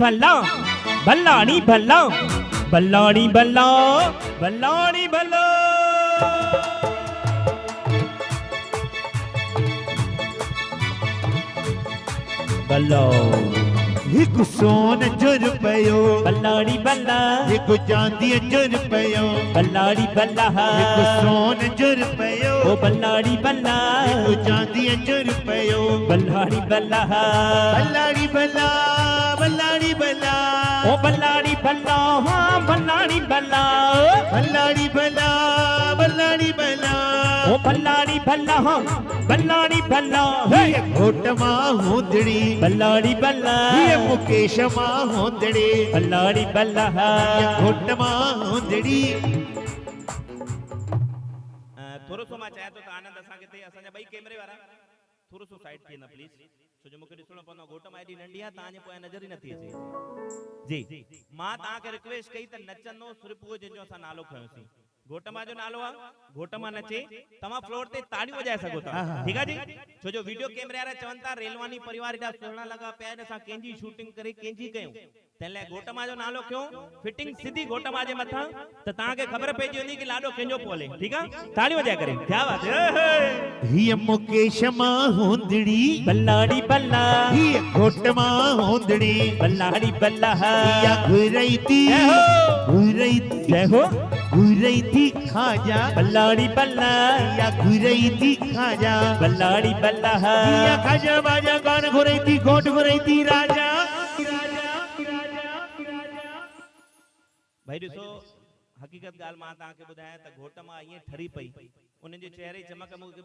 भला भलानी भला भलानी भला भलानी भला भलो हिकु सोन जो रुपयो भलानी भला हिकु चांदी जो रुपयो भलानी भला हिकु सोन जो रुपयो ओ भलानी भला हिकु चांदी जो रुपयो भलानी भला भलाड़ी भला भलाड़ी भला ओ भलानी भला हाँ भलानी भला भलाड़ी भला भलाड़ी भला ओ भलानी भला हाँ भलानी भला ये घोट मां होंदड़ी भलानी भला ये मुकेश मां होंदड़ी भलानी भला ये घोट मां होंदड़ी थोरो सो मां चाहे तो आनंद असा के ते असा भाई कैमरे वाला थोरो सो साइड थी ना प्लीज सो जो मुके दिसणो पवंदो घोट मां एडी नंढी आ ताने पोइ नजर ही नथी अचे जी मां ता के रिक्वेस्ट कई त नचंदो सुरपुओ जो असा नालो खयोसी घोटमा जो नालो आ घोटमा नचे तमा फ्लोर ते ताड़ी वजाए सको था ठीक है जी छो जो वीडियो कैमरे वाला चवंता रेलवानी परिवार एडा सोहना लगा पे असा केंजी शूटिंग करे केंजी कयो तले घोटमा जो नालो क्यों फिटिंग सीधी घोटमा जे मथा त ता के खबर पेजी होंदी कि लाडो केंजो पोले ठीक है ताड़ी वजाए करे क्या बात है ये मुकेश मां होंदड़ी बल्लाड़ी बल्ला ये घोट मां होंदड़ी बल्लाड़ी बल्ला या घुरई थी जय हो घुरई थी खाजा बल्लाड़ी बल्ला या घुरई थी खाजा बल्लाड़ी बल्ला या खाजा बाजा गान घुरई थी घोट घुरई थी राजा भाई ॾिसो हकीकत गाल मां तव्हांखे ॿुधायां त घोट मां ईअं ठरी पई उन्हनि जे चेहरे चमक मूंखे